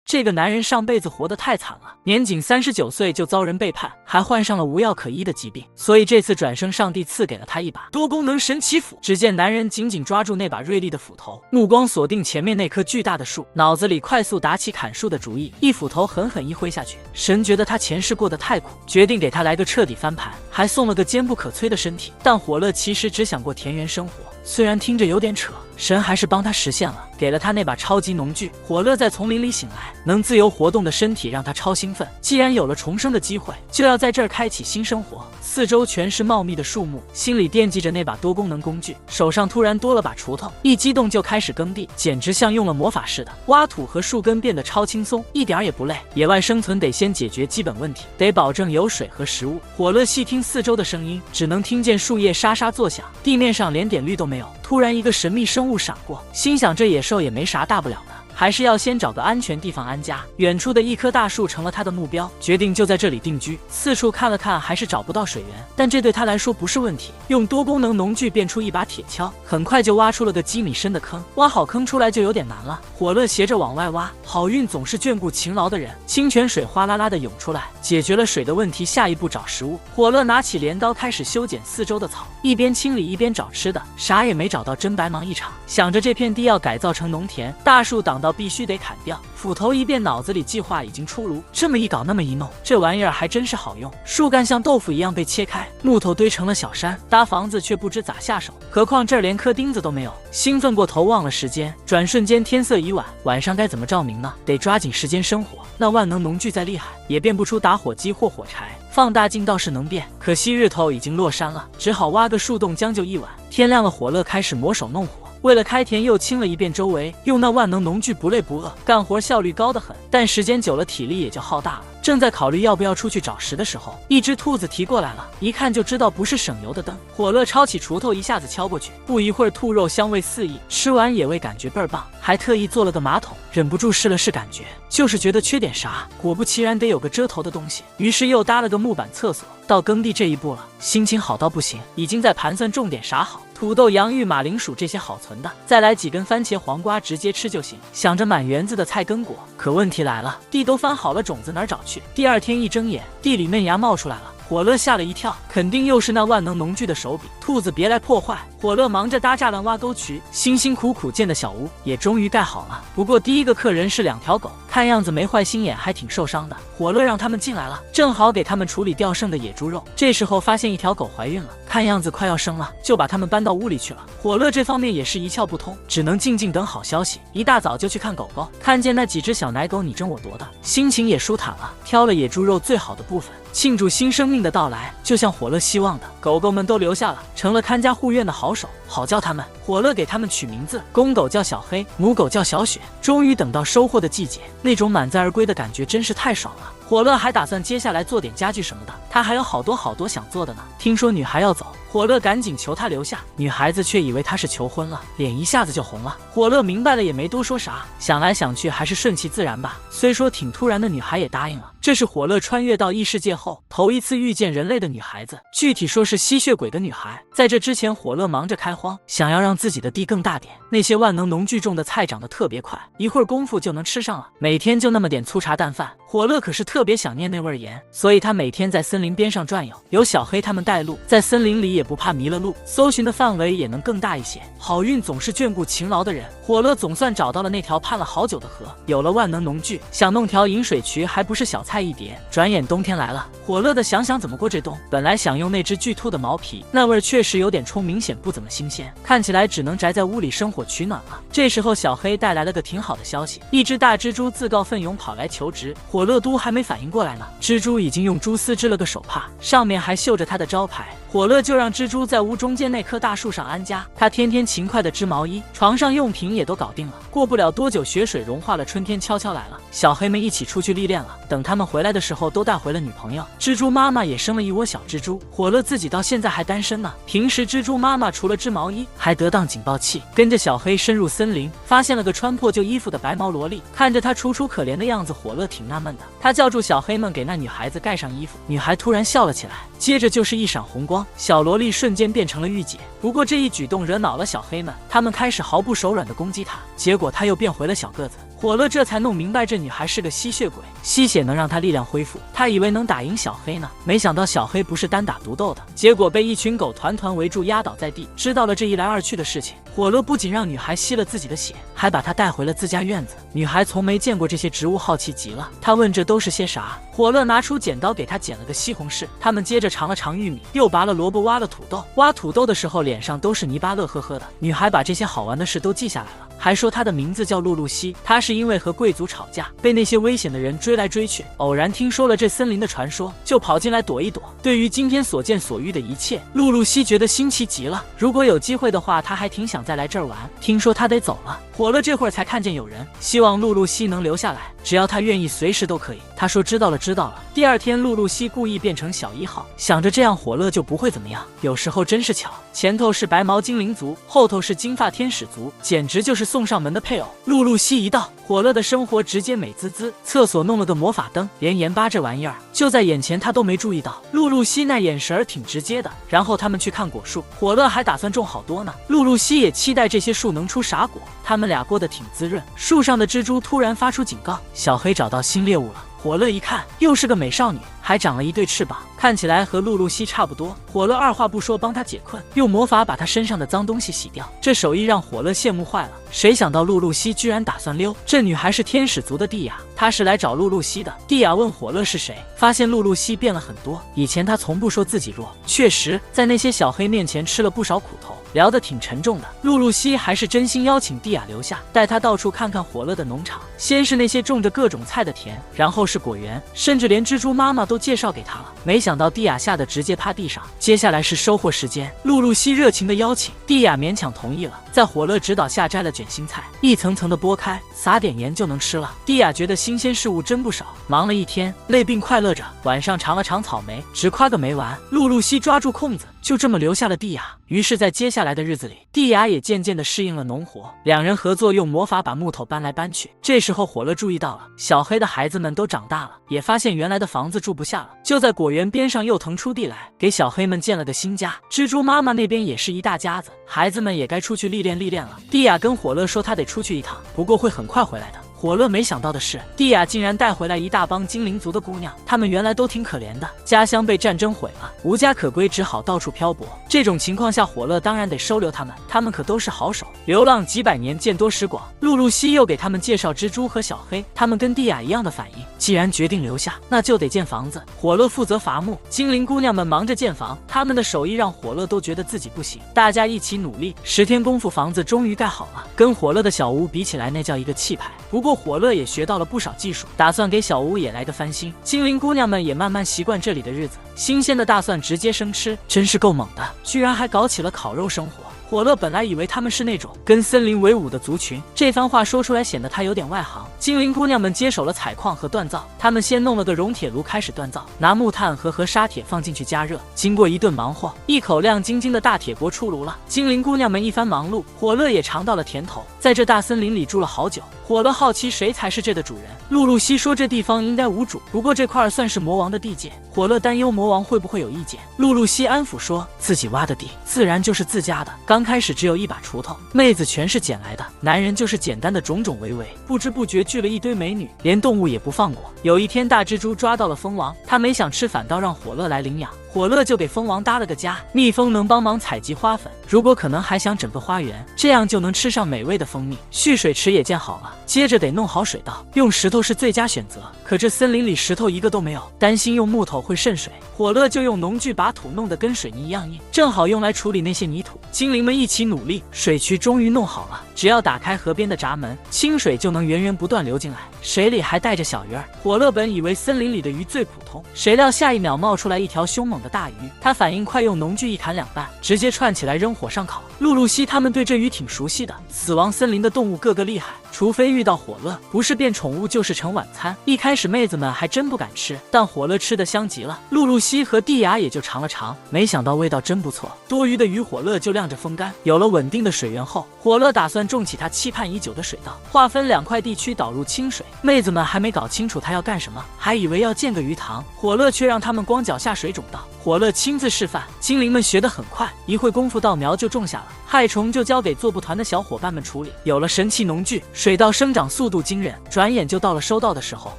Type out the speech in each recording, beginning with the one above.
这个男人上辈子活得太惨了，年仅39岁就遭人背叛，还患上了无药可医的疾病，所以这次转生上帝赐给了他一把多功能神奇斧。只见男人紧紧抓住那把锐利的斧头，目光锁定前面那棵巨大的树，脑子里快速打起砍树的主意，一斧头狠狠一挥下去。神觉得他前世过得太苦，决定给他来个彻底翻盘，还送了个坚不可摧的身体。但火乐其实只想过田园生活，虽然听着有点扯，神还是帮他实现了，给了他那把超级农具。火乐在丛林里醒来，能自由活动的身体让他超兴奋。既然有了重生的机会，就要在这儿开启新生活。四周全是茂密的树木，心里惦记着那把多功能工具，手上突然多了把锄头，一激动就开始耕地，简直像用了魔法似的，挖土和树根变得超轻松，一点也不累。野外生存得先解决基本问题，得保证有水和食物。火乐细听四周的声音，只能听见树叶沙沙作响，地面上连点绿都没有。突然一个神秘生物闪过，心想这野兽也没啥大不了的，还是要先找个安全地方安家。远处的一棵大树成了他的目标，决定就在这里定居。四处看了看，还是找不到水源，但这对他来说不是问题。用多功能农具变出一把铁锹，很快就挖出了个几米深的坑。挖好坑出来就有点难了，火乐斜着往外挖。好运总是眷顾勤劳的人，清泉水哗啦啦的涌出来，解决了水的问题。下一步找食物。火乐拿起镰刀开始修剪四周的草，一边清理一边找吃的，啥也没找到，真白忙一场。想着这片地要改造成农田，大树挡道必须得砍掉。斧头一变，脑子里计划已经出炉。这么一搞，那么一弄，这玩意儿还真是好用。树干像豆腐一样被切开，木头堆成了小山，搭房子却不知咋下手。何况这儿连颗钉子都没有。兴奋过头忘了时间，转瞬间天色已晚，晚上该怎么照明呢？得抓紧时间生火。那万能农具再厉害，也变不出打火机或火柴。放大镜倒是能变，可惜日头已经落山了，只好挖个树洞将就一晚。天亮了，火乐开始磨手弄火。为了开田，又清了一遍周围，用那万能农具不累不饿，干活效率高得很。但时间久了，体力也就耗大了。正在考虑要不要出去找食的时候，一只兔子提过来了，一看就知道不是省油的灯。火乐抄起锄头一下子敲过去，不一会儿兔肉香味四溢，吃完野味感觉倍儿棒，还特意做了个马桶，忍不住试了试感觉，就是觉得缺点啥，果不其然得有个遮头的东西。于是又搭了个木板厕所。到耕地这一步了，心情好到不行，已经在盘算种点啥好。土豆、洋芋、马铃薯这些好存的，再来几根番茄、黄瓜，直接吃就行。想着满园子的菜根果，可问题来了，地都翻好了，种子哪儿找去？第二天一睁眼，地里嫩芽冒出来了。火乐吓了一跳，肯定又是那万能农具的手笔。兔子别来破坏！火乐忙着搭栅栏挖沟渠，辛辛苦苦建的小屋也终于盖好了。不过第一个客人是2条狗，看样子没坏心眼，还挺受伤的。火乐让他们进来了，正好给他们处理掉剩的野猪肉。这时候发现一条狗怀孕了，看样子快要生了，就把他们搬到屋里去了。火乐这方面也是一窍不通，只能静静等好消息。一大早就去看狗狗，看见那几只小奶狗你争我夺的，心情也舒坦了，挑了野猪肉最好的部分，庆祝新生命的到来。就像火乐希望的，狗狗们都留下了，成了看家护院的好手。好叫他们，火乐给他们取名字，公狗叫小黑，母狗叫小雪。终于等到收获的季节，那种满载而归的感觉真是太爽了。火乐还打算接下来做点家具什么的，他还有好多想做的呢。听说女孩要走，火乐赶紧求他留下，女孩子却以为他是求婚了，脸一下子就红了。火乐明白了也没多说啥，想来想去还是顺其自然吧。虽说挺突然的，女孩也答应了。这是火乐穿越到异世界后头一次遇见人类的女孩子，具体说是吸血鬼的女孩。在这之前，火乐忙着开荒，想要让自己的地更大点。那些万能农具种的菜长得特别快，一会儿功夫就能吃上了。每天就那么点粗茶淡饭，火乐可是特别想念那味盐，所以他每天在森林边上转悠，有小黑他们带路，在森林里也不怕迷了路，搜寻的范围也能更大一些。好运总是眷顾勤劳的人，火乐总算找到了那条盼了好久的河，有了万能农具，想弄条引水渠还不是小菜一碟。转眼冬天来了，火乐的想怎么过这冬。本来想用那只巨兔的毛皮，那味儿确实有点冲，明显不怎么新鲜，看起来只能宅在屋里生火取暖了。这时候小黑带来了个挺好的消息，一只大蜘蛛自告奋勇跑来求职。火乐都还没反应过来呢，蜘蛛已经用蛛丝织了个手帕，上面还绣着他的招牌。火乐就让蜘蛛在屋中间那棵大树上安家，他天天勤快的织毛衣，床上用品也都搞定了。过不了多久，雪水融化了，春天悄悄来了。小黑们一起出去历练了，等他们回来的时候都带回了女朋友，蜘蛛妈妈也生了一窝小蜘蛛。火乐自己到现在还单身呢。平时蜘蛛妈妈除了织毛衣，还得当警报器，跟着小黑深入森林，发现了个穿破旧衣服的白毛萝莉。看着她楚楚可怜的样子，火乐挺纳闷的。他叫住小黑们，给那女孩子盖上衣服。女孩突然笑了起来，接着就是一闪红光，小萝莉瞬间变成了御姐。不过这一举动惹恼了小黑们，他们开始毫不手软的攻击她，结果她又变回了小个子。火乐这才弄明白这女孩是个吸血鬼，吸血能让她力量恢复。他以为能打赢小黑呢，没想到小黑不是单打独斗的，结果被一群狗团团围住，压倒在地。知道了这一来二去的事情，火乐不仅让女孩吸了自己的血，还把她带回了自家院子。女孩从没见过这些植物，好奇极了。她问这都是些啥？火乐拿出剪刀给她剪了个西红柿。他们接着尝了尝玉米，又拔了萝卜，挖了土豆。挖土豆的时候脸上都是泥巴，乐呵呵的。女孩把这些好玩的事都记下来了，还说她的名字叫露露西。她是因为和贵族吵架，被那些危险的人追来追去，偶然听说了这森林的传说，就跑进来躲一躲。对于今天所见所遇的一切，露露西觉得新奇极了。如果有机会的话，她还挺想再来这儿玩。听说她得走了，火乐这会儿才看见有人，希望露露西能留下来，只要她愿意，随时都可以。她说知道了，知道了。第二天，露露西故意变成小1号，想着这样火乐就不会怎么样。有时候真是巧，前头是白毛精灵族，后头是金发天使族，简直就是送上门的配偶。露露西一到，火乐的生活直接美滋滋。厕所弄了个魔法灯，连盐巴这玩意儿就在眼前，他都没注意到。露露西那眼神儿挺直接的。然后他们去看果树，火乐还打算种好多呢。露露西也期待这些树能出啥果。他们俩过得挺滋润。树上的蜘蛛突然发出警告，小黑找到新猎物了。火乐一看，又是个美少女，还长了一对翅膀，看起来和露露西差不多。火乐二话不说帮她解困，用魔法把她身上的脏东西洗掉。这手艺让火乐羡慕坏了。谁想到露露西居然打算溜。这女孩是天使族的蒂亚，她是来找露露西的。蒂亚问火乐是谁，发现露露西变了很多。以前她从不说自己弱，确实在那些小黑面前吃了不少苦头，聊得挺沉重的。露露西还是真心邀请蒂亚留下，带她到处看看火乐的农场。先是那些种着各种菜的田，然后是果园，甚至连蜘蛛妈妈都介绍给她了。没想到蒂亚吓得直接趴地上。接下来是收获时间，露露西热情的邀请，蒂亚勉强同意了。在火乐指导下摘了卷心菜，一层层的剥开，撒点盐就能吃了。蒂亚觉得新鲜事物真不少，忙了一天，累并快乐着。晚上尝了尝草莓，直夸个没完。露露西抓住空子，就这么留下了蒂亚。于是在接下来的日子里，蒂亚也渐渐的适应了农活，两人合作用魔法把木头搬来搬去。这时候火乐注意到了，小黑的孩子们都长大了，也发现原来的房子住不下了，就在果园边上又腾出地来，给小黑们建了个新家。蜘蛛妈妈那边也是一大家子，孩子们也该出去历练历练了。蒂亚跟火乐说他得出去一趟，不过会很快回来的。火乐没想到的是，蒂亚竟然带回来一大帮精灵族的姑娘，她们原来都挺可怜的，家乡被战争毁了，无家可归，只好到处漂泊。这种情况下，火乐当然得收留她们，她们可都是好手，流浪几百年，见多识广。露露西又给他们介绍蜘蛛和小黑，他们跟蒂亚一样的反应，既然决定留下，那就得建房子。火乐负责伐木，精灵姑娘们忙着建房，他们的手艺让火乐都觉得自己不行。大家一起努力，10天功夫，房子终于盖好了。跟火乐的小屋比起来，那叫一个气派。不过火乐也学到了不少技术，打算给小屋也来个翻新。精灵姑娘们也慢慢习惯这里的日子，新鲜的大蒜直接生吃，真是够猛的，居然还搞起了烤肉生活。火乐本来以为他们是那种跟森林为伍的族群，这番话说出来显得他有点外行。精灵姑娘们接手了采矿和锻造，他们先弄了个熔铁炉开始锻造，拿木炭和砂铁放进去加热。经过一顿忙活，一口亮晶晶的大铁锅出炉了。精灵姑娘们一番忙碌，火乐也尝到了甜头。在这大森林里住了好久，火乐好奇谁才是这的主人。露露西说这地方应该无主，不过这块算是魔王的地界。火乐担忧魔王会不会有意见，露露西安抚说自己挖的地自然就是自家的，刚开始只有一把锄头，妹子全是捡来的，男人就是简单的种种维维。不知不觉聚了一堆美女，连动物也不放过。有一天大蜘蛛抓到了蜂王，他没想吃，反倒让火乐来领养。火乐就给蜂王搭了个家，蜜蜂能帮忙采集花粉，如果可能还想整个花园，这样就能吃上美味的蜂蜜。蓄水池也建好了，接着得弄好水道，用石头是最佳选择。可这森林里石头一个都没有，担心用木头会渗水，火乐就用农具把土弄得跟水泥一样硬，正好用来处理那些泥土。精灵们一起努力，水渠终于弄好了，只要打开河边的闸门，清水就能源源不断流进来，水里还带着小鱼儿。火乐本以为森林里的鱼最普通，谁料下一秒冒出来一条凶猛的大鱼，他反应快，用农具一砍两半，直接串起来扔火上烤。露露西他们对这鱼挺熟悉的，死亡森林的动物个个厉害，除非遇到火乐，不是变宠物就是成晚餐。一开始妹子们还真不敢吃，但火乐吃得香极了，露露西和蒂雅也就尝了尝，没想到味道真不错。多余的鱼火乐就晾着风干，有了稳定的水源后，火乐打算种起他期盼已久的水稻，划分2块地区导入清水。妹子们还没搞清楚他要干什么，还以为要建个鱼塘，火乐却让他们光脚下水种稻。火乐亲自示范，精灵们学得很快，一会功夫稻苗就种下了，害虫就交给做不团的小伙伴们处理。有了神奇农具，水水稻生长速度惊人，转眼就到了收稻的时候。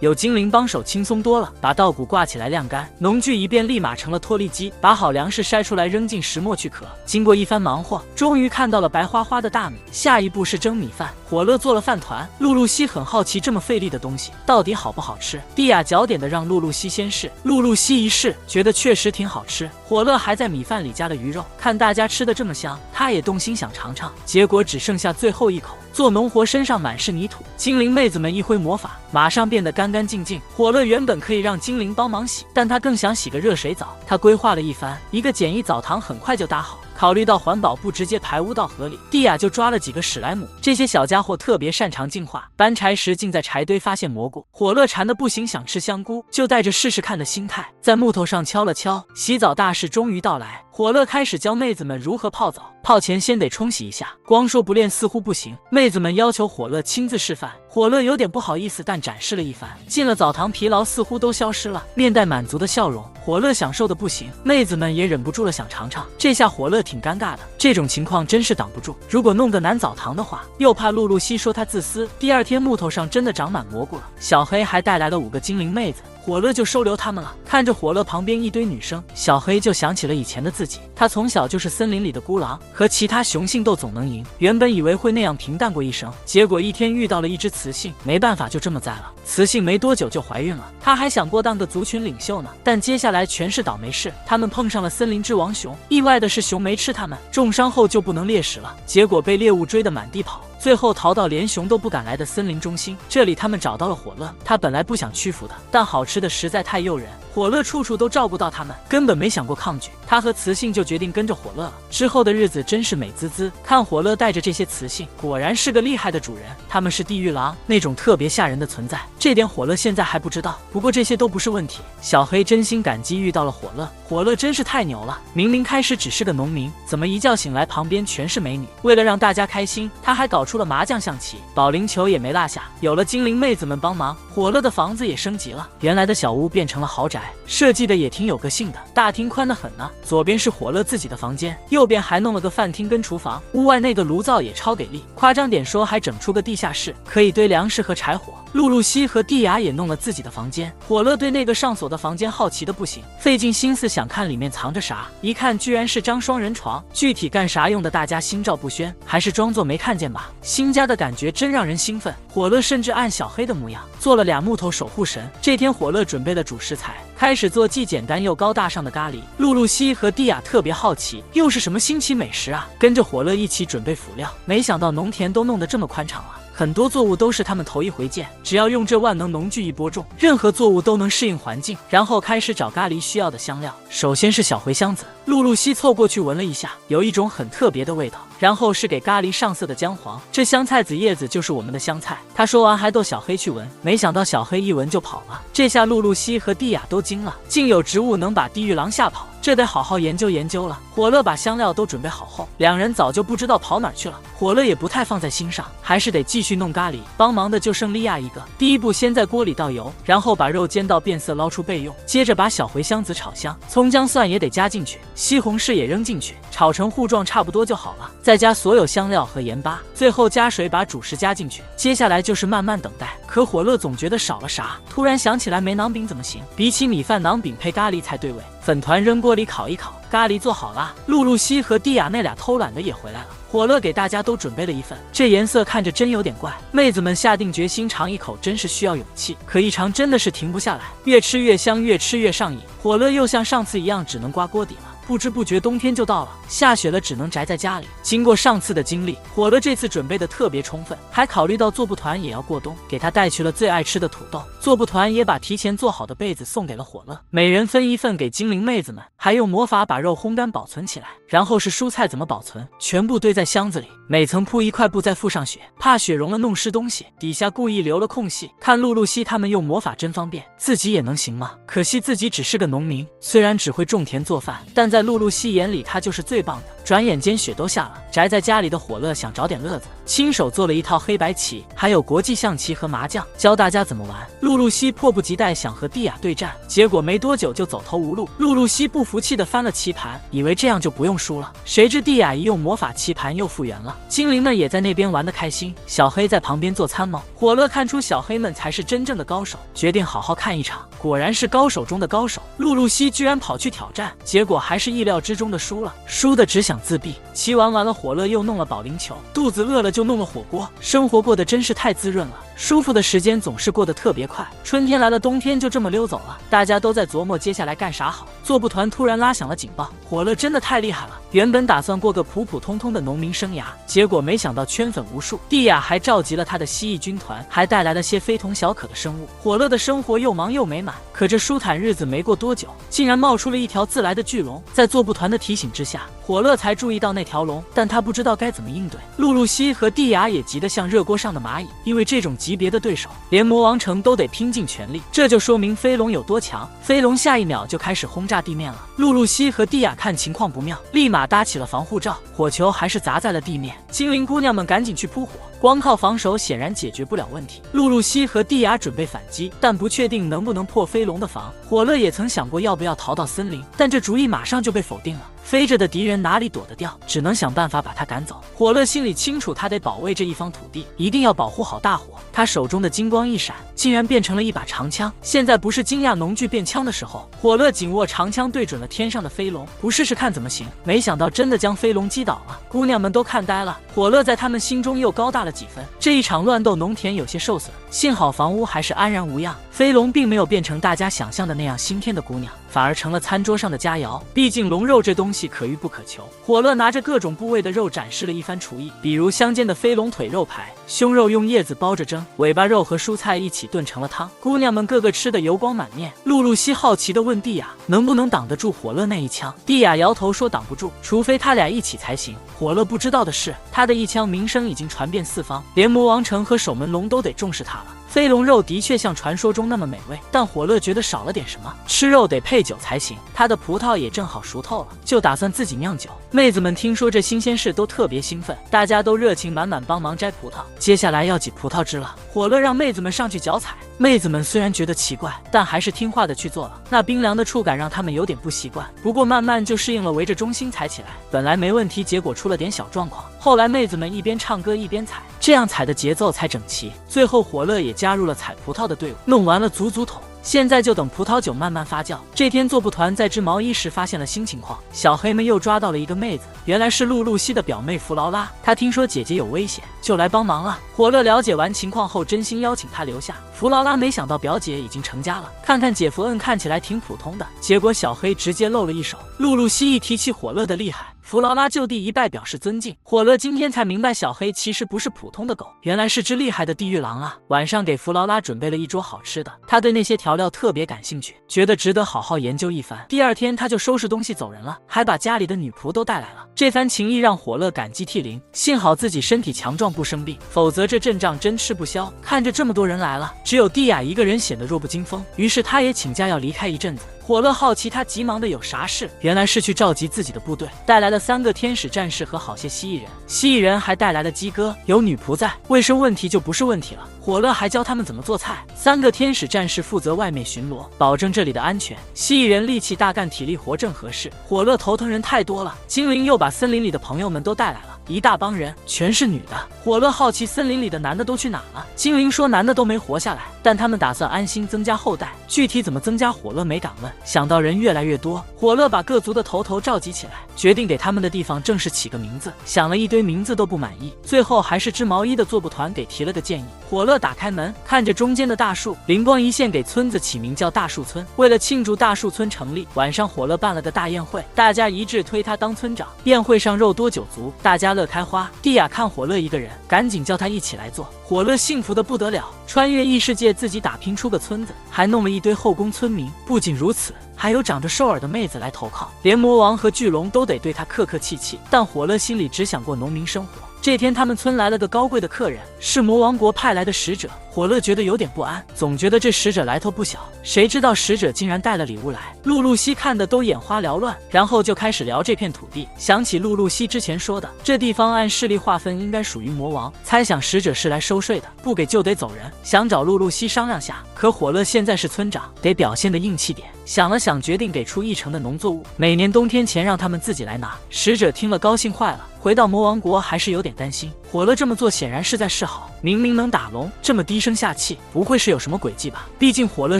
有精灵帮手轻松多了，把稻谷挂起来晾干，农具一变，立马成了脱粒机，把好粮食筛出来扔进石磨去壳。经过一番忙活，终于看到了白花花的大米。下一步是蒸米饭，火乐做了饭团。露露西很好奇这么费力的东西到底好不好吃，蒂亚脚点的让露露西先试，露露西一试，觉得确实挺好吃。火乐还在米饭里加了鱼肉，看大家吃的这么香，他也动心想尝尝，结果只剩下最后一口。做农活身上满是泥土，精灵妹子们一挥魔法，马上变得干干净净。火乐原本可以让精灵帮忙洗，但他更想洗个热水澡。他规划了一番，一个简易澡堂很快就搭好。考虑到环保，不直接排污到河里，蒂亚就抓了几个史莱姆。这些小家伙特别擅长进化。搬柴时竟在柴堆发现蘑菇，火乐馋得不行，想吃香菇，就带着试试看的心态，在木头上敲了敲。洗澡大事终于到来，火乐开始教妹子们如何泡澡。泡前先得冲洗一下，光说不练似乎不行，妹子们要求火乐亲自示范。火乐有点不好意思，但展示了一番。进了澡堂，疲劳似乎都消失了，面带满足的笑容。火乐享受的不行，妹子们也忍不住了想尝尝。这下火乐挺尴尬的，这种情况真是挡不住。如果弄个男澡堂的话，又怕露露西说他自私。第二天木头上真的长满蘑菇了，小黑还带来了5个精灵妹子。火乐就收留他们了。看着火乐旁边一堆女生，小黑就想起了以前的自己。他从小就是森林里的孤狼，和其他雄性斗总能赢。原本以为会那样平淡过一生，结果一天遇到了一只雌性，没办法就这么栽了。雌性没多久就怀孕了，他还想过当个族群领袖呢，但接下来全是倒霉事。他们碰上了森林之王熊，意外的是熊没吃他们，重伤后就不能猎食了，结果被猎物追得满地跑。最后逃到连熊都不敢来的森林中心，这里他们找到了火乐。他本来不想屈服的，但好吃的实在太诱人，火乐处处都照顾到他们，根本没想过抗拒。他和雌性就决定跟着火乐了。之后的日子真是美滋滋，看火乐带着这些雌性，果然是个厉害的主人。他们是地狱狼，那种特别吓人的存在，这点火乐现在还不知道。不过这些都不是问题，小黑真心感激遇到了火乐，火乐真是太牛了。明明开始只是个农民，怎么一觉醒来旁边全是美女？为了让大家开心，他还搞出了麻将、象棋、保龄球也没落下。有了精灵妹子们帮忙，火乐的房子也升级了，原来的小屋变成了豪宅，设计的也挺有个性的，大厅宽得很呢。左边是火乐自己的房间，右边还弄了个饭厅跟厨房，屋外那个炉灶也超给力，夸张点说还整出个地下室，可以堆粮食和柴火。露露西和蒂亚也弄了自己的房间，火乐对那个上锁的房间好奇的不行，费尽心思想看里面藏着啥，一看居然是张双人床，具体干啥用的大家心照不宣，还是装作没看见吧。新家的感觉真让人兴奋，火乐甚至按小黑的模样做了2木头守护神。这天火乐准备了主食材，开始做既简单又高大上的咖喱。露露西和蒂亚特别好奇，又是什么新奇美食啊，跟着火乐一起准备辅料。没想到农田都弄得这么宽敞了，很多作物都是他们头一回见，只要用这万能农具一播种，任何作物都能适应环境。然后开始找咖喱需要的香料，首先是小茴香籽，露露西凑过去闻了一下，有一种很特别的味道。然后是给咖喱上色的姜黄，这香菜籽叶子就是我们的香菜。他说完还逗小黑去闻，没想到小黑一闻就跑了。这下露露西和蒂亚都惊了，竟有植物能把地狱狼吓跑，这得好好研究研究了。火乐把香料都准备好后，两人早就不知道跑哪儿去了。火乐也不太放在心上，还是得继续弄咖喱，帮忙的就剩莉亚一个。第一步先在锅里倒油，然后把肉煎到变色捞出备用，接着把小茴香籽炒香，葱姜蒜也得加进去，西红柿也扔进去，炒成糊状差不多就好了，再加所有香料和盐巴，最后加水把主食加进去。接下来就是慢慢等待，可火乐总觉得少了啥，突然想起来没馕饼怎么行，比起米饭馕饼配咖喱才对味。粉团扔锅里烤一烤，咖喱做好了。露露西和蒂亚那俩偷懒的也回来了，火乐给大家都准备了一份，这颜色看着真有点怪。妹子们下定决心尝一口，真是需要勇气，可一尝真的是停不下来，越吃越香，越吃越上瘾。火乐又像上次一样只能刮锅底了，不知不觉冬天就到了，下雪了只能宅在家里。经过上次的经历，火乐这次准备的特别充分，还考虑到做布团也要过冬，给他带去了最爱吃的土豆。做布团也把提前做好的被子送给了火乐，每人分一份给精灵妹子们，还用魔法把肉烘干保存起来。然后是蔬菜怎么保存，全部堆在箱子里，每层铺一块布再附上雪，怕雪融了弄湿东西，底下故意留了空隙。看露露西他们用魔法真方便，自己也能行吗？可惜自己只是个农民，虽然只会种田做饭，但在露露西眼里他就是最棒的。转眼间雪都下了，宅在家里的火乐想找点乐子，亲手做了一套黑白棋，还有国际象棋和麻将，教大家怎么玩。露露西迫不及待想和蒂亚对战，结果没多久就走投无路。露露西不服气的翻了棋盘，以为这样就不用输了，谁知蒂亚一用魔法，棋盘又复原了。精灵们也在那边玩得开心，小黑在旁边做参谋。火乐看出小黑们才是真正的高手，决定好好看一场。果然是高手中的高手，露露西居然跑去挑战，结果还是意料之中的输了，输的只想自闭。棋玩完了，火乐又弄了保龄球，肚子饿了就弄了火锅，生活过得真是太滋润了。舒服的时间总是过得特别快，春天来了，冬天就这么溜走了。大家都在琢磨接下来干啥好。作部团突然拉响了警报，火乐真的太厉害了。原本打算过个普普通通的农民生涯，结果没想到圈粉无数。蒂亚还召集了他的蜥蜴军团，还带来了些非同小可的生物。火乐的生活又忙又美满，可这舒坦日子没过多久，竟然冒出了一条自来的巨龙。在作部团的提醒之下，火乐才注意到那条龙，但他不知道该怎么应对。露露西和蒂亚也急得像热锅上的蚂蚁，因为这种级别的对手，连魔王城都得拼尽全力。这就说明飞龙有多强。飞龙下一秒就开始轰炸地面了。露露西和蒂亚看情况不妙，立马搭起了防护罩，火球还是砸在了地面。精灵姑娘们赶紧去扑火，光靠防守显然解决不了问题。露露西和蒂亚准备反击，但不确定能不能破飞龙的防。火乐也曾想过要不要逃到森林，但这主意马上就被否定了。飞着的敌人哪里躲得掉，只能想办法把他赶走。火乐心里清楚，他得保卫这一方土地，一定要保护好大伙。他手中的金光一闪，竟然变成了一把长枪。现在不是惊讶农具变枪的时候，火乐紧握长枪对准了天上的飞龙，不试试看怎么行？没想到真的将飞龙击倒了，姑娘们都看呆了。火乐在他们心中又高大了几分。这一场乱斗，农田有些受损，幸好房屋还是安然无恙。飞龙并没有变成大家想象的那样心天的姑娘，反而成了餐桌上的佳肴。毕竟龙肉这东西可遇不可求。火乐拿着各种部位的肉展示了一番厨艺，比如香煎的飞龙腿肉排，胸肉用叶子包着蒸，尾巴肉和蔬菜一起炖成了汤。姑娘们个个吃得油光满面。露露西好奇地问蒂亚能不能挡得住火乐那一枪。蒂亚摇头说挡不住，除非他俩一起才行。火乐不知道的是，他的一枪名声已经传遍四方，连魔王城和守门龙都得重视他了。飞龙肉的确像传说中那么美味，但火乐觉得少了点什么，吃肉得配酒才行。他的葡萄也正好熟透了，就打算自己酿酒。妹子们听说这新鲜事都特别兴奋，大家都热情满满帮忙摘葡萄。接下来要挤葡萄汁了，火乐让妹子们上去脚踩。妹子们虽然觉得奇怪，但还是听话的去做了。那冰凉的触感让他们有点不习惯，不过慢慢就适应了，围着中心踩起来。本来没问题，结果出了点小状况。后来妹子们一边唱歌一边踩，这样踩的节奏才整齐。最后火乐也加入了采葡萄的队伍，弄完了足桶。现在就等葡萄酒慢慢发酵。这天作部团在织毛衣时发现了新情况，小黑们又抓到了一个妹子，原来是露露西的表妹弗劳拉。她听说姐姐有危险，就来帮忙了。火乐了解完情况后，真心邀请她留下。弗劳拉没想到表姐已经成家了，看看姐夫看起来挺普通的，结果小黑直接露了一手。露露西一提起火乐的厉害，弗劳拉就地一拜表示尊敬。火乐今天才明白，小黑其实不是普通的狗，原来是只厉害的地狱狼啊！晚上给弗劳拉准备了一桌好吃的，他对那些调料特别感兴趣，觉得值得好好研究一番。第二天他就收拾东西走人了，还把家里的女仆都带来了。这番情谊让火乐感激涕零，幸好自己身体强壮不生病，否则这阵仗真吃不消。看着这么多人来了，只有蒂亚一个人显得弱不禁风，于是他也请假要离开一阵子。火乐好奇他急忙的有啥事，原来是去召集自己的部队，带来了3个天使战士和好些蜥蜴人。蜥蜴人还带来了鸡哥，有女仆在，卫生问题就不是问题了。火乐还教他们怎么做菜。3个天使战士负责外面巡逻，保证这里的安全。蜥蜴人力气大，干体力活正合适。火乐头疼人太多了，精灵又把森林里的朋友们都带来了，一大帮人，全是女的。火乐好奇森林里的男的都去哪了，精灵说男的都没活下来，但他们打算安心增加后代，具体怎么增加火乐没敢问。想到人越来越多，火乐把各族的头召集起来，决定给他们的地方正式起个名字。想了一堆名字都不满意，最后还是织毛衣的作部团给提了个建议。火乐打开门，看着中间的大树，灵光一现，给村子起名叫大树村。为了庆祝大树村成立，晚上火乐办了个大宴会，大家一致推他当村长。宴会上肉多酒足，大家乐开花。蒂亚看火乐一个人，赶紧叫他一起来做。火乐幸福的不得了，穿越异世界自己打拼出个村子，还弄了一堆后宫村民。不仅如此，还有长着兽耳的妹子来投靠，连魔王和巨龙都得对他客客气气。但火乐心里只想过农民生活。这天他们村来了个高贵的客人，是魔王国派来的使者。火乐觉得有点不安，总觉得这使者来头不小。谁知道使者竟然带了礼物来，露露西看得都眼花缭乱，然后就开始聊这片土地，想起露露西之前说的，这地方按势力划分应该属于魔王，猜想使者是来收税的，不给就得走人，想找露露西商量下。可火乐现在是村长，得表现得硬气点。想了想，决定给出1成的农作物，每年冬天前让他们自己来拿。使者听了高兴坏了，回到魔王国还是有点担心。火乐这么做显然是在示好，明明能打龙，这么低声下气，不会是有什么诡计吧？毕竟火乐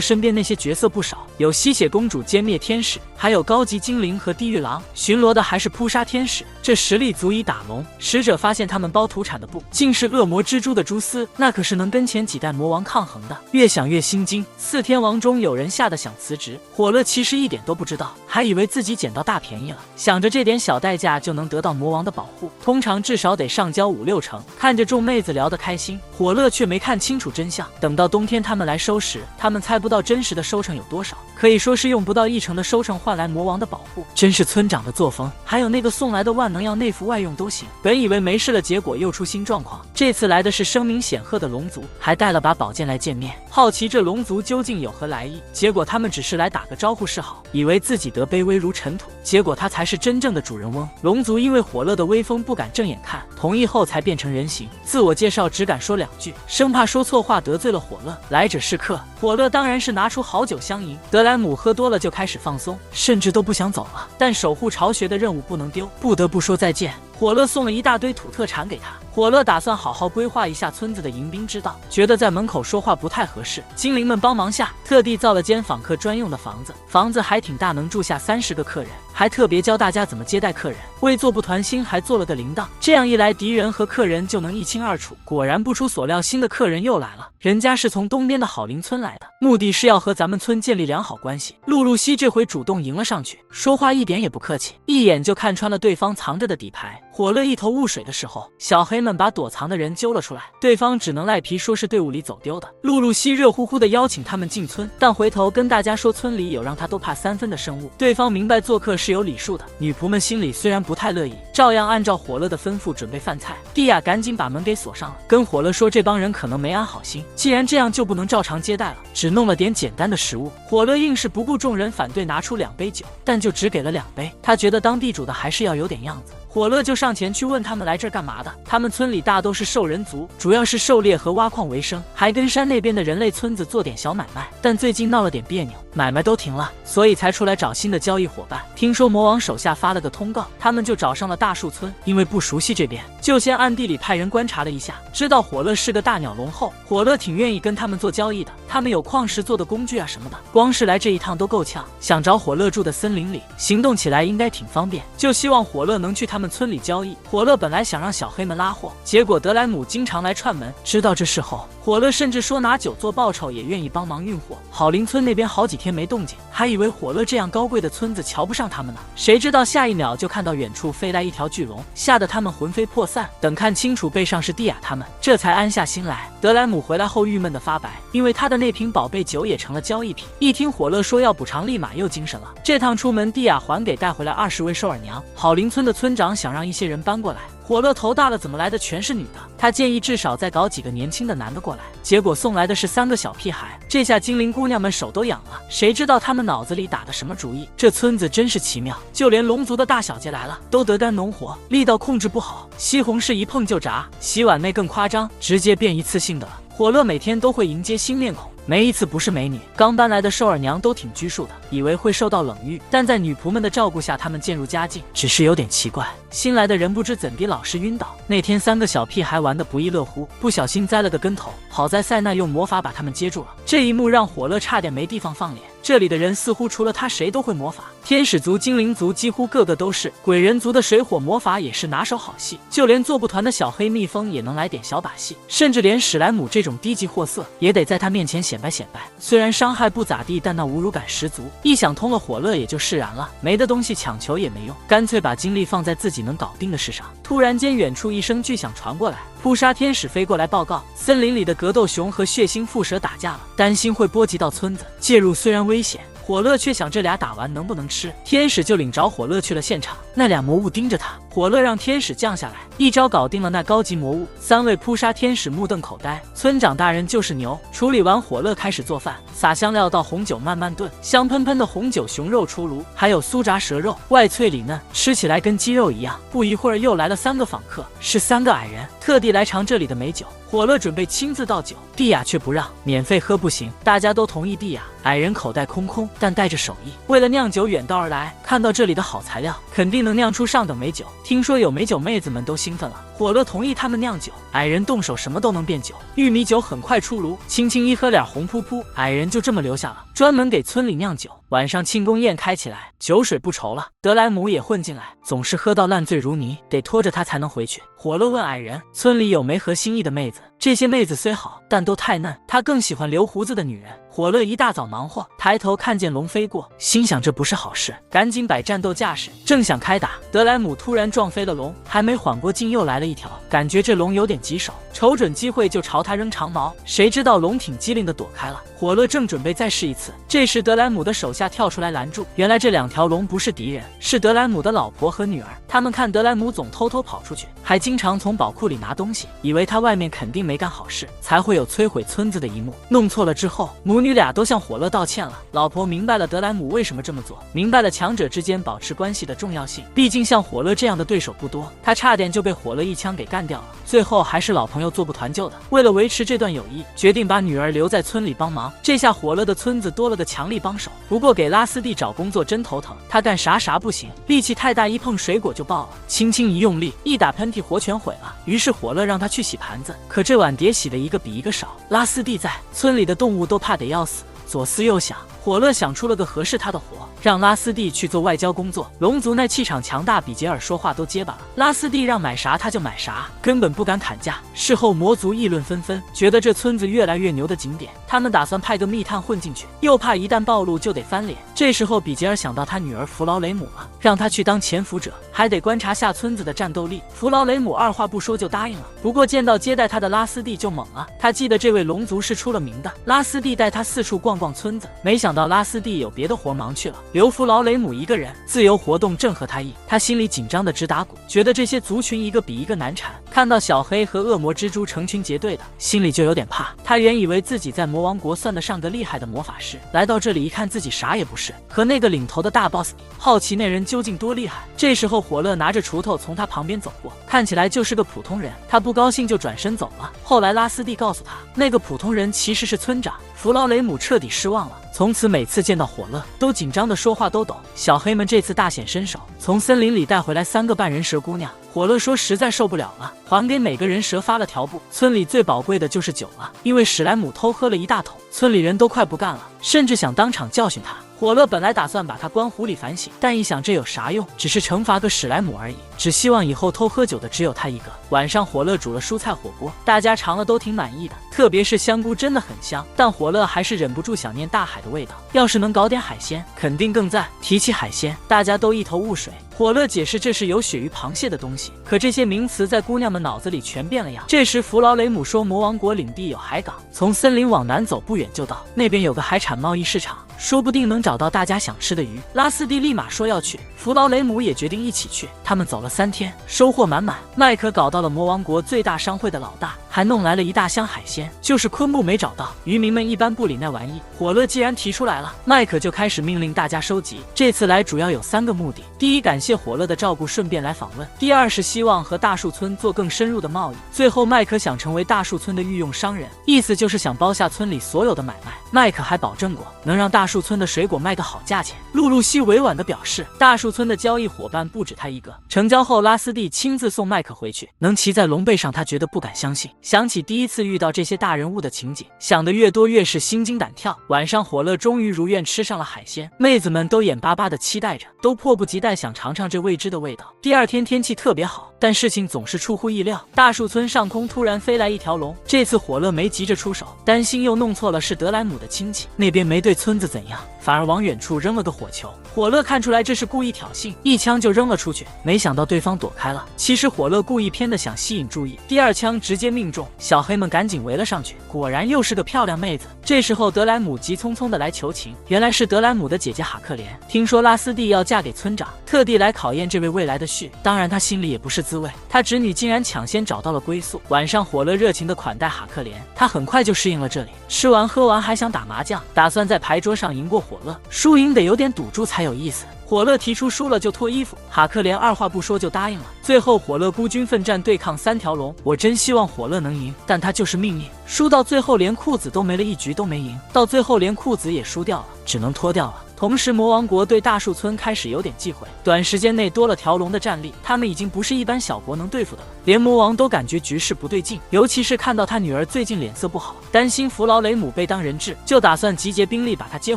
身边那些角色不少，有吸血公主歼灭天使，还有高级精灵和地狱狼，巡逻的还是扑杀天使，这实力足以打龙。使者发现他们包土产的布竟是恶魔蜘蛛的蛛丝，那可是能跟前几代魔王抗衡的。越想越心惊，4天王中有人吓得想辞职，火乐其实一点都不知道，还以为自己捡到大便宜了，想着这点小代价就能得到魔王的保护，通常至少得上交5、6成。看着众妹子聊得开心，火乐却没看清楚真相。等到冬天他们来收时，他们猜不到真实的收成有多少，可以说是用不到1成的收成换来魔王的保护，真是村长的作风。还有那个送来的万能药，内服外用都行。本以为没事了，结果又出新状况。这次来的是声名显赫的龙族，还带了把宝剑来见面，好奇这龙族究竟有何来意。结果他们只是来打个招呼示好，以为自己得卑微如尘土，结果他才是真正的主人翁。龙族因为火乐的威风不敢正眼看，同意后才变成人形。自我介绍只敢说2句，生怕说错话得罪了火乐。来者是客，火乐当然是拿出好酒相迎。德莱姆喝多了就开始放松，甚至都不想走了，但守护巢穴的任务不能丢，不得不说再见。火乐送了一大堆土特产给他，火乐打算好好规划一下村子的迎宾之道，觉得在门口说话不太合适。精灵们帮忙下，特地造了间访客专用的房子，房子还挺大，能住下30个客人，还特别教大家怎么接待客人。为做不团心，还做了个铃铛，这样一来敌人和客人就能一清二楚。果然不出所料，新的客人又来了，人家是从东边的好邻村来的，目的是要和咱们村建立良好关系。露露西这回主动迎了上去，说话一点也不客气，一眼就看穿了对方藏着的底牌。火乐一头雾水的时候，小黑们把躲藏的人揪了出来，对方只能赖皮说是队伍里走丢的。露露西热乎乎的邀请他们进村，但回头跟大家说村里有让他都怕3分的生物。对方明白做客是有礼数的，女仆们心里虽然不太乐意，照样按照火乐的吩咐准备饭菜。蒂亚赶紧把门给锁上了，跟火乐说这帮人可能没安好心，既然这样就不能照常接待了，只弄了点简单的食物。火乐硬是不顾众人反对，拿出2杯酒，但就只给了2杯，他觉得当地主的还是要有点样子。火乐就上前去问他们来这儿干嘛的。他们村里大都是兽人族，主要是狩猎和挖矿为生，还跟山那边的人类村子做点小买卖，但最近闹了点别扭，买卖都停了，所以才出来找新的交易伙伴。听说魔王手下发了个通告，他们就找上了大树村。因为不熟悉这边，就先暗地里派人观察了一下，知道火乐是个大鸟龙后，火乐挺愿意跟他们做交易的。他们有矿石做的工具啊什么的，光是来这一趟都够呛。想找火乐住的森林里，行动起来应该挺方便，就希望火乐能去他们村里交易。火乐本来想让小黑们拉货，结果德莱姆经常来串门，知道这事后，火乐甚至说拿酒做报酬也愿意帮忙运货。好邻村那边好几天没动静，还以为火乐这样高贵的村子瞧不上他们呢，谁知道下一秒就看到远处飞来一条巨龙，吓得他们魂飞魄散。等看清楚背上是蒂亚他们，这才安下心来。德莱姆回来后郁闷的发白，因为他的那瓶宝贝酒也成了交易品。一听火乐说要补偿，立马又精神了。这趟出门，蒂亚还给带回来20位兽耳娘。好邻村的村长想让一些人搬过来，火乐头大了，怎么来的全是女的？他建议至少再搞几个年轻的男的过来，结果送来的是3个小屁孩。这下精灵姑娘们手都痒了，谁知道他们脑子里打的什么主意？这村子真是奇妙，就连龙族的大小姐来了都得肝脓火，力道控制不好，西红柿一碰就炸。洗碗妹更夸张，直接变一次性的了。火乐每天都会迎接新面孔，没一次不是美女。刚搬来的兽耳娘都挺拘束的，以为会受到冷遇，但在女仆们的照顾下，他们渐入佳境。只是有点奇怪，新来的人不知怎地老是晕倒。那天3个小屁孩玩得不亦乐乎，不小心栽了个跟头，好在塞奈用魔法把他们接住了。这一幕让火乐差点没地方放脸。这里的人似乎除了他谁都会魔法，天使族、精灵族几乎个个都是，鬼人族的水火魔法也是拿手好戏，就连做不团的小黑蜜蜂也能来点小把戏，甚至连史莱姆这种低级货色也得在他面前显摆显摆。虽然伤害不咋地，但那侮辱感十足。一想通了，火乐也就释然了，没的东西强求也没用，干脆把精力放在自己能搞定的事上。突然间，远处一声巨响传过来，扑杀天使飞过来报告，森林里的格斗熊和血腥蝮蛇打架了，担心会波及到村子，介入虽然危险，火火乐却想这俩打完能不能吃，天使就领着火乐去了现场。那俩魔物盯着他，火乐让天使降下来，一招搞定了那高级魔物。三位扑杀天使目瞪口呆，村长大人就是牛。处理完火乐开始做饭，撒香料到红酒慢慢炖，香喷喷的红酒熊肉出炉，还有酥炸蛇肉，外脆里嫩，吃起来跟鸡肉一样。不一会儿又来了3个访客，是3个矮人，特地来尝这里的美酒。火乐准备亲自倒酒，蒂亚却不让，免费喝不行。大家都同意蒂亚。矮人口袋空空，但带着手艺，为了酿酒远道而来，看到这里的好材料，肯定能酿出上等美酒。听说有美酒，妹子们都兴奋了。火乐同意他们酿酒，矮人动手什么都能变酒。玉米酒很快出炉，轻轻一喝脸红扑扑，矮人就这么留下了，专门给村里酿酒。晚上庆功宴开起来，酒水不愁了。德莱姆也混进来，总是喝到烂醉如泥，得拖着他才能回去。火乐问矮人，村里有没合心意的妹子？这些妹子虽好，但都太嫩，他更喜欢留胡子的女人。火乐一大早忙活，抬头看见龙飞过，心想这不是好事，赶紧摆战斗架势，正想开打，德莱姆突然撞飞了龙，还没缓过劲又来了一条，感觉这龙有点棘手，瞅准机会就朝他扔长矛，谁知道龙挺机灵的躲开了。火乐正准备再试一次，这时德莱姆的手下跳出来拦住，原来这2条龙不是敌人，是德莱姆的老婆和女儿。他们看德莱姆总偷偷跑出去，还经常从宝库里拿东西，以为他外面肯定没干好事，才会有摧毁村子的一幕。弄错了之后，母女俩都向火乐道歉了。老婆明白了德莱姆为什么这么做，明白了强者之间保持关系的重要性，毕竟像火乐这样的对手不多，他差点就被火乐一枪给干掉了。最后还是老朋友做不团救的，为了维持这段友谊，决定把女儿留在村里帮忙。这下火乐的村子多了个强力帮手。不过给拉斯蒂找工作真头疼，他干啥不行，力气太大，一碰水果就爆了，轻轻一用力，一打喷嚏活全毁了。于是火乐让他去洗盘子，可这碗碟洗的一个比一个少。拉斯蒂在，村里的动物都怕得要死。左思右想，火乐想出了个合适他的活，让拉斯蒂去做外交工作。龙族那气场强大，比杰尔说话都结巴了。拉斯蒂让买啥他就买啥，根本不敢砍价。事后魔族议论纷纷，觉得这村子越来越牛的景点，他们打算派个密探混进去，又怕一旦暴露就得翻脸。这时候比杰尔想到他女儿弗劳雷姆了，让他去当潜伏者，还得观察下村子的战斗力。弗劳雷姆二话不说就答应了。不过见到接待他的拉斯蒂就懵了，他记得这位龙族是出了名的。拉斯蒂带他四处逛逛村子，没想到拉斯蒂有别的活忙去了，留弗劳雷姆一个人，自由活动正合他意。他心里紧张的直打鼓，觉得这些族群一个比一个难缠，看到小黑和恶魔蜘蛛成群结队的，心里就有点怕。他原以为自己在魔王国算得上个厉害的魔法师，来到这里一看自己啥也不是，和那个领头的大 boss 比，好奇那人究竟多厉害。这时候火乐拿着锄头从他旁边走过，看起来就是个普通人，他不高兴就转身走了。后来拉斯蒂告诉他，那个普通人其实是村长。弗劳雷姆彻底失望了，从此每次见到火乐都紧张的说话都抖。小黑们这次大显身手，从森林里带回来3个半人蛇姑娘。火乐说实在受不了了，还给每个人蛇发了条布。村里最宝贵的就是酒了，因为史莱姆偷喝了1大桶，村里人都快不干了，甚至想当场教训他。火乐本来打算把他关湖里反省，但一想这有啥用，只是惩罚个史莱姆而已，只希望以后偷喝酒的只有他一个。晚上火乐煮了蔬菜火锅，大家尝了都挺满意的，特别是香菇真的很香，但火乐还是忍不住想念大海的味道，要是能搞点海鲜肯定更赞。提起海鲜，大家都一头雾水。火乐解释这是有鳕鱼螃蟹的东西，可这些名词在姑娘们脑子里全变了样。这时弗劳雷姆说魔王国领地有海港，从森林往南走不远就到，那边有个海产贸易市场，说不定能找到大家想吃的鱼。拉斯蒂立马说要去，弗劳雷姆也决定一起去。他们走了3天，收获满满。麦克搞到了魔王国最大商会的老大，还弄来了1大箱海鲜，就是昆布没找到。渔民们一般不理那玩意，火乐既然提出来了，麦克就开始命令大家收集。这次来主要有3个目的：第一，感谢火乐的照顾，顺便来访问；第二是希望和大树村做更深入的贸易；最后麦克想成为大树村的御用商人，意思就是想包下村里所有的买卖。麦克还保证过能让大树村的水果卖个好价钱。露露西委婉地表示，大树村的交易伙伴不止他一个。成交后，拉斯蒂亲自送麦克回去，能骑在龙背上，他觉得不敢相信。想起第一次遇到这些大人物的情景，想得越多越是心惊胆跳。晚上火乐终于如愿吃上了海鲜，妹子们都眼巴巴地期待着，都迫不及待想尝尝这未知的味道。第二天天气特别好，但事情总是出乎意料，大树村上空突然飞来一条龙。这次火乐没急着出手，担心又弄错了是德莱姆的亲戚，那边没对村子怎样，反而往远处扔了个火球。火乐看出来这是故意挑衅，一枪就扔了出去，没想到对方躲开了。其实火乐故意偏的想吸引注意，第二枪直接命中，小黑们赶紧围了上去，果然又是个漂亮妹子。这时候德莱姆急匆匆的来求情，原来是德莱姆的姐姐哈克莲，听说拉斯蒂要嫁给村长，特地来考验这位未来的婿。当然他心里也不是滋味，他侄女竟然抢先找到了归宿。晚上火乐热情的款待哈克莲，他很快就适应了这里，吃完喝完还想打麻将，打算在牌桌上赢过火乐，输赢得有点赌注才有意思。火乐提出输了就脱衣服，哈克莲二话不说就答应了。最后火乐孤军奋战对抗3条龙，我真希望火乐能赢，但他就是命硬，输到最后连裤子都没了，一局都没赢，到最后连裤子也输掉了，只能脱掉了。同时魔王国对大树村开始有点忌讳，短时间内多了条龙的战力，他们已经不是一般小国能对付的了。连魔王都感觉局势不对劲，尤其是看到他女儿最近脸色不好，担心弗劳雷姆被当人质，就打算集结兵力把他接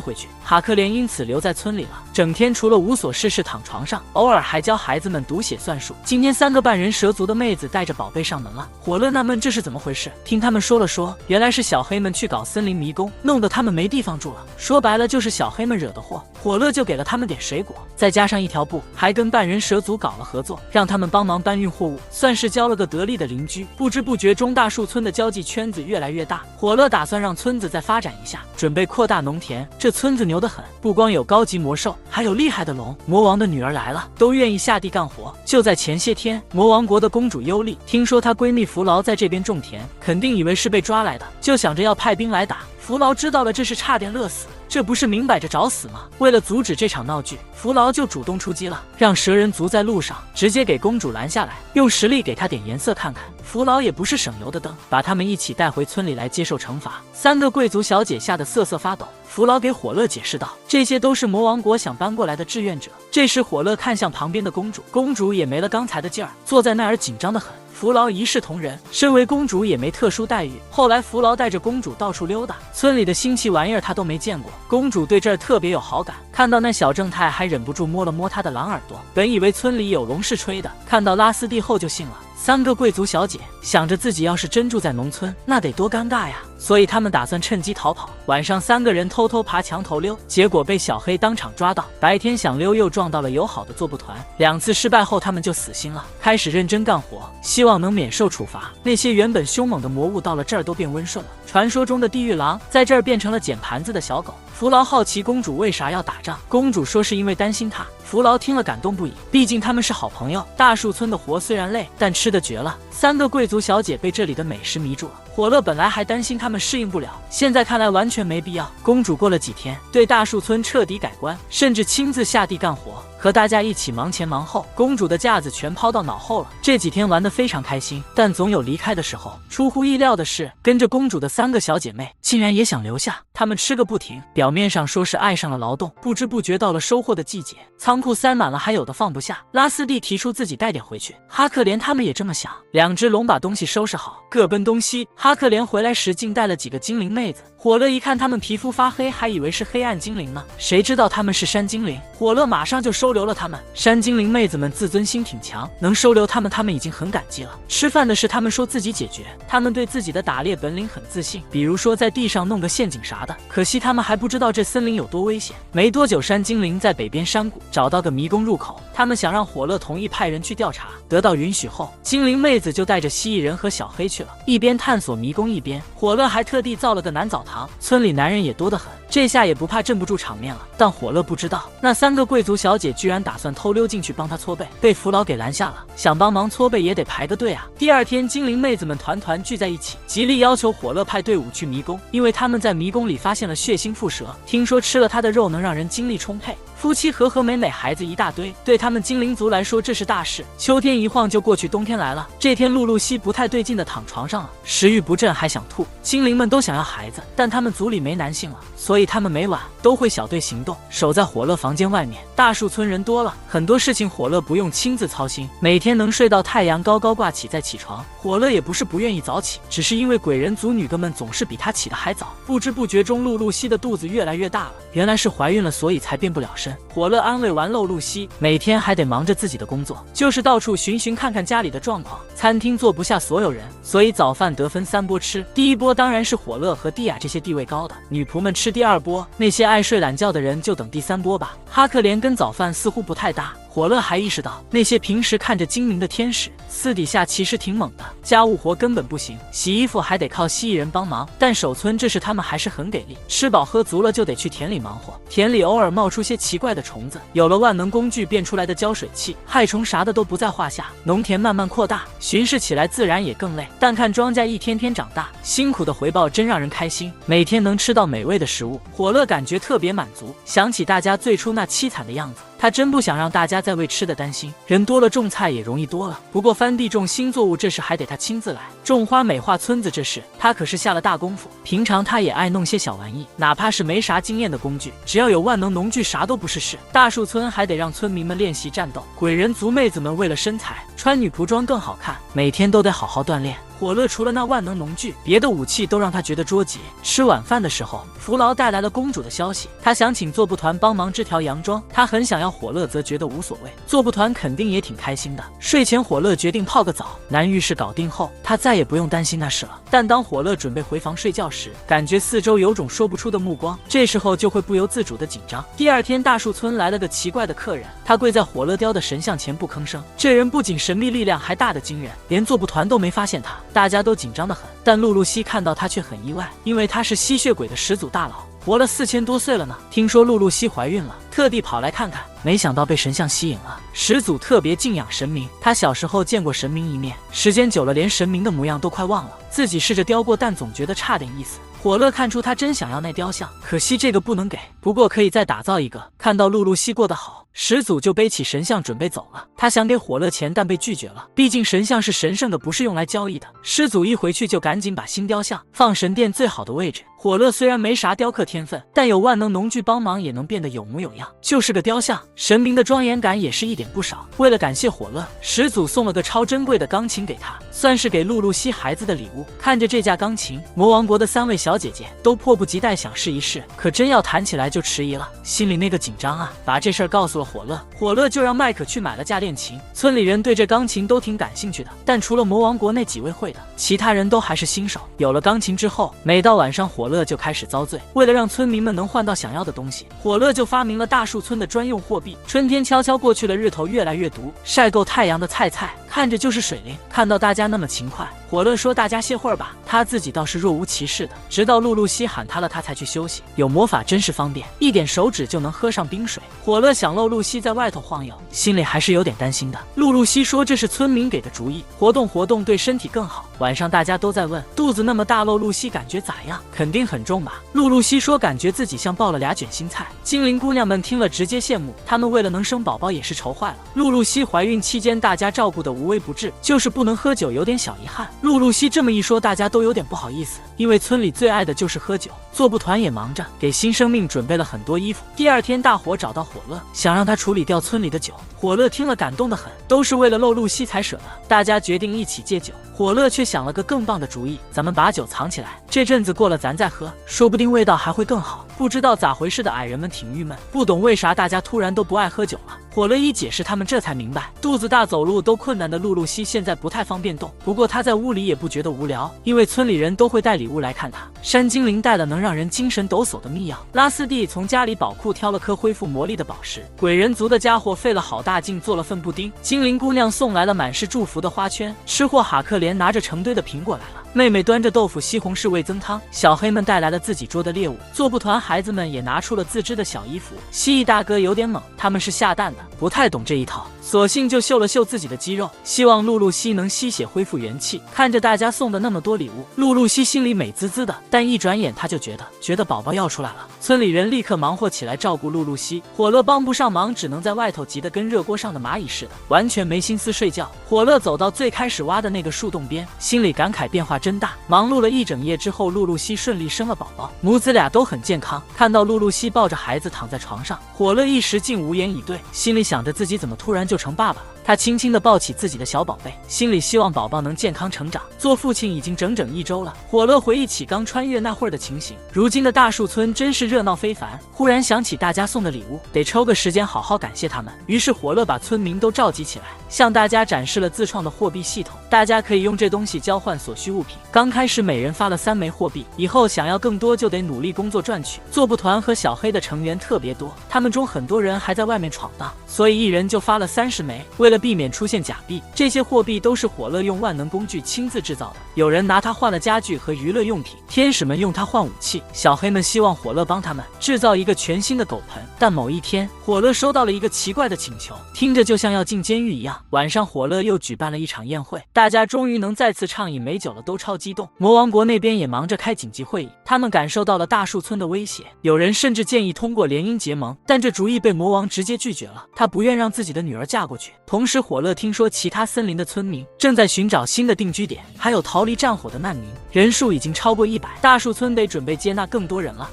回去。哈克莲因此留在村里了，整天除了无所事事躺床上，偶尔还教孩子们读写算术。今天3个半人蛇族的妹子带着宝贝上门了，火乐纳闷这是怎么回事，听他们说了说，原来是小黑们去搞森林迷宫，弄得他们没地方住了，说白了就是小黑们惹的祸。火乐就给了他们点水果，再加上一条布，还跟半人蛇族搞了合作，让他们帮忙搬运货物，算是交了个得力的邻居。不知不觉中大树村的交际圈子越来越大，火乐打算让村子再发展一下，准备扩大农田。这村子牛得很，不光有高级魔兽，还有厉害的龙。魔王的女儿来了，都愿意下地干活。就在前些天，魔王国的公主尤利听说她闺蜜弗劳在这边种田，肯定以为是被抓来的，就想着要派兵来打。弗劳知道了，这是差点乐死，这不是明摆着找死吗？为了阻止这场闹剧，弗劳就主动出击了，让蛇人族在路上直接给公主拦下来，用实力给她点颜色看看。弗劳也不是省油的灯，把他们一起带回村里来接受惩罚。3个贵族小姐吓得瑟瑟发抖。弗劳给火乐解释道，这些都是魔王国想搬过来的志愿者。这时火乐看向旁边的公主，公主也没了刚才的劲儿，坐在那儿紧张得很。弗劳一视同仁，身为公主也没特殊待遇。后来弗劳带着公主到处溜达，村里的新奇玩意儿她都没见过，公主对这儿特别有好感，看到那小正太还忍不住摸了摸他的狼耳朵。本以为村里有龙是吹的，看到拉斯蒂后就信了。3个贵族小姐想着自己要是真住在农村，那得多尴尬呀，所以他们打算趁机逃跑。晚上3个人偷偷爬墙头溜，结果被小黑当场抓到。白天想溜又撞到了友好的做不团，2次失败后他们就死心了，开始认真干活，希望能免受处罚。那些原本凶猛的魔物到了这儿都变温顺了，传说中的地狱狼在这儿变成了捡盘子的小狗。弗劳好奇公主为啥要打仗，公主说是因为担心她。弗劳听了感动不已，毕竟他们是好朋友。大树村的活虽然累，但吃得绝了。3个贵族小姐被这里的美食迷住了，火乐本来还担心他们适应不了，现在看来完全没必要。公主过了几天，对大树村彻底改观，甚至亲自下地干活，和大家一起忙前忙后，公主的架子全抛到脑后了。这几天玩得非常开心，但总有离开的时候。出乎意料的是，跟着公主的3个小姐妹竟然也想留下，她们吃个不停，表面上说是爱上了劳动，不知不觉到了收获的季节，仓库塞满了，还有的放不下。拉斯蒂提出自己带点回去，哈克莲他们也这么想。2只龙把东西收拾好，各奔东西。哈克莲回来时竟带了几个精灵妹子，火乐一看他们皮肤发黑，还以为是黑暗精灵呢，谁知道他们是山精灵。火乐马上就收留了他们。山精灵妹子们自尊心挺强，能收留他们已经很感激了。吃饭的事他们说自己解决，他们对自己的打猎本领很自信，比如说在地上弄个陷阱啥的。可惜他们还不知道这森林有多危险。没多久，山精灵在北边山谷找到个迷宫入口，他们想让火乐同意派人去调查。得到允许后，精灵妹子就带着蜥蜴人和小黑去了，一边探索迷宫一边，火乐还特地造了个男澡堂。村里男人也多得很，这下也不怕镇不住场面了。但火乐不知道，那3个贵族小姐居然打算偷溜进去帮他搓背，被弗劳给拦下了。想帮忙搓背也得排个队啊。第2天，精灵妹子们团团聚在一起，极力要求火乐派队伍去迷宫，因为他们在迷宫里发现了血腥蝮蛇，听说吃了它的肉能让人精力充沛。夫妻和和美美，孩子一大堆，对他们精灵族来说这是大事。秋天一晃就过去，冬天来了。这天露露西不太对劲的躺床上了，食欲不振还想吐。精灵们都想要孩子，但他们族里没男性了，所以他们每晚都会小队行动，守在火乐房间外面。大树村人多了，很多事情火乐不用亲自操心，每天能睡到太阳高高挂起再起床。火乐也不是不愿意早起，只是因为鬼人族女哥们总是比他起得还早。不知不觉中，露露西的肚子越来越大了，原来是怀孕了，所以才变不了身。火乐安慰完露露西，每天还得忙着自己的工作，就是到处寻寻看看家里的状况。餐厅坐不下所有人，所以早饭得分3波吃。第一波当然是火乐和蒂亚这些地位高的女仆们吃，第2波那些爱睡懒觉的人就等第3波吧。哈克莲跟早饭似乎不太搭。火乐还意识到，那些平时看着精明的天使，私底下其实挺猛的，家务活根本不行，洗衣服还得靠蜥蜴人帮忙。但守村这事他们还是很给力，吃饱喝足了就得去田里忙活。田里偶尔冒出些奇怪的虫子，有了万能工具变出来的浇水器，害虫啥的都不在话下。农田慢慢扩大，巡视起来自然也更累，但看庄稼一天天长大，辛苦的回报真让人开心。每天能吃到美味的食物，火乐感觉特别满足，想起大家最初那凄惨的样子，他真不想让大家再为吃的担心。人多了，种菜也容易多了。不过翻地种新作物这事还得他亲自来，种花美化村子这事他可是下了大功夫。平常他也爱弄些小玩意，哪怕是没啥经验的工具，只要有万能农具，啥都不是事。大树村还得让村民们练习战斗，鬼人族妹子们为了身材穿女仆装更好看，每天都得好好锻炼。火乐除了那万能农具，别的武器都让他觉得捉急。吃晚饭的时候，福劳带来了公主的消息，他想请做布团帮忙织条洋装。他很想要，火乐则觉得无所谓，做布团肯定也挺开心的。睡前火乐决定泡个澡，男浴室搞定后，他再也不用担心那事了。但当火乐准备回房睡觉时，感觉四周有种说不出的目光，这时候就会不由自主的紧张。第2天，大树村来了个奇怪的客人，他跪在火乐雕的神像前不吭声。这人不仅神秘力量还大得惊人，连做布团都没发现他。大家都紧张得很，但露露西看到他却很意外，因为他是吸血鬼的始祖大佬，活了4000多岁了呢。听说露露西怀孕了，特地跑来看看，没想到被神像吸引了。始祖特别敬仰神明，他小时候见过神明一面，时间久了连神明的模样都快忘了，自己试着雕过，但总觉得差点意思。火乐看出他真想要那雕像，可惜这个不能给，不过可以再打造一个。看到露露西过得好，始祖就背起神像准备走了。他想给火乐钱，但被拒绝了，毕竟神像是神圣的，不是用来交易的。始祖一回去就赶紧把新雕像放神殿最好的位置。火乐虽然没啥雕刻天分，但有万能农具帮忙也能变得有模有样，就是个雕像，神明的庄严感也是一点不少。为了感谢火乐，始祖送了个超珍贵的钢琴给他，算是给露露西孩子的礼物。看着这架钢琴，魔王国的3位小姐姐都迫不及待想试一试，可真要弹起来就迟疑了，心里那个紧张啊！把这事儿告诉了火乐，火乐就让麦克去买了架练琴。村里人对这钢琴都挺感兴趣的，但除了魔王国那几位会的，其他人都还是新手。有了钢琴之后，每到晚上火乐就开始遭罪。为了让村民们能换到想要的东西，火乐就发明了大树村的专用货币。春天悄悄过去了，日头越来越毒，晒够太阳的菜看着就是水灵。看到大家那么勤快，火乐说大家歇会儿吧，他自己倒是若无其事的，直到露露西喊他了，他才去休息。有魔法真是方便，一点手指就能喝上冰水。火乐想露露西在外头晃悠，心里还是有点担心的。露露西说这是村民给的主意，活动对身体更好。晚上大家都在问肚子那么大，露露西感觉咋样？肯定很重吧？露露西说感觉自己像抱了2卷心菜。精灵姑娘们听了直接羡慕，她们为了能生宝宝也是愁坏了。露露西怀孕期间大家照顾的无微不至，就是不能喝酒有点小遗憾。露露西这么一说，大家都有点不好意思，因为村里最爱的就是喝酒。做布团也忙着给新生命准备了很多衣服。第2天，大伙找到火乐，想让他处理掉村里的酒。火乐听了感动得很，都是为了露露西才舍得。大家决定一起戒酒，火乐却想了个更棒的主意，咱们把酒藏起来，这阵子过了咱再喝，说不定味道还会更好。不知道咋回事的矮人们挺郁闷，不懂为啥大家突然都不爱喝酒了。火乐一解释，他们这才明白，肚子大走路都困难的露露西现在不太方便动，不过她在屋里也不觉得无聊，因为村里人都会带礼物来看她。山精灵带了能让人精神抖擞的秘药，拉斯蒂从家里宝库挑了颗恢复魔力的宝石，鬼人族的家伙费了好大劲做了份布丁，精灵姑娘送来了满是祝福的花圈，吃货哈克莲拿着成堆的苹果来了，妹妹端着豆腐西红柿味增汤，小黑们带来了自己捉的猎物，做布团孩子们也拿出了自织的小衣服。蜥蜴大哥有点猛，他们是下蛋的，不太懂这一套，索性就秀了秀自己的肌肉，希望露露西能吸血恢复元气。看着大家送的那么多礼物，露露西心里美滋滋的，但一转眼她就觉得宝宝要出来了。村里人立刻忙活起来照顾露露西，火乐帮不上忙，只能在外头急得跟热锅上的蚂蚁似的，完全没心思睡觉。火乐走到最开始挖的那个树洞边，心里感慨变化真大。忙碌了一整夜之后，露露西顺利生了宝宝，母子俩都很健康。看到露露西抱着孩子躺在床上，火乐一时竟无言以对，心里想着自己怎么突然就成爸爸了。他轻轻地抱起自己的小宝贝，心里希望宝宝能健康成长。做父亲已经整整1周了，火乐回忆起刚穿越那会儿的情形。如今的大树村真是热闹非凡，忽然想起大家送的礼物，得抽个时间好好感谢他们。于是火乐把村民都召集起来，向大家展示了自创的货币系统，大家可以用这东西交换所需物品。刚开始每人发了3枚货币，以后想要更多就得努力工作赚取。做不团和小黑的成员特别多，他们中很多人还在外面闯荡，所以一人就发了30枚。为了避免出现假币，这些货币都是火乐用万能工具亲自制造的。有人拿它换了家具和娱乐用品，天使们用它换武器，小黑们希望火乐帮他们制造一个全新的狗盆。但某一天，火乐收到了一个奇怪的请求，听着就像要进监狱一样。晚上，火乐又举办了一场宴会，大家终于能再次畅饮美酒了，都超激动。魔王国那边也忙着开紧急会议，他们感受到了大树村的威胁，有人甚至建议通过联姻结盟，但这主意被魔王直接拒绝了，他不愿让自己的女儿嫁过去。同时，火乐听说其他森林的村民正在寻找新的定居点，还有逃离战火的难民，人数已经超过100，大树村得准备接纳更多人了。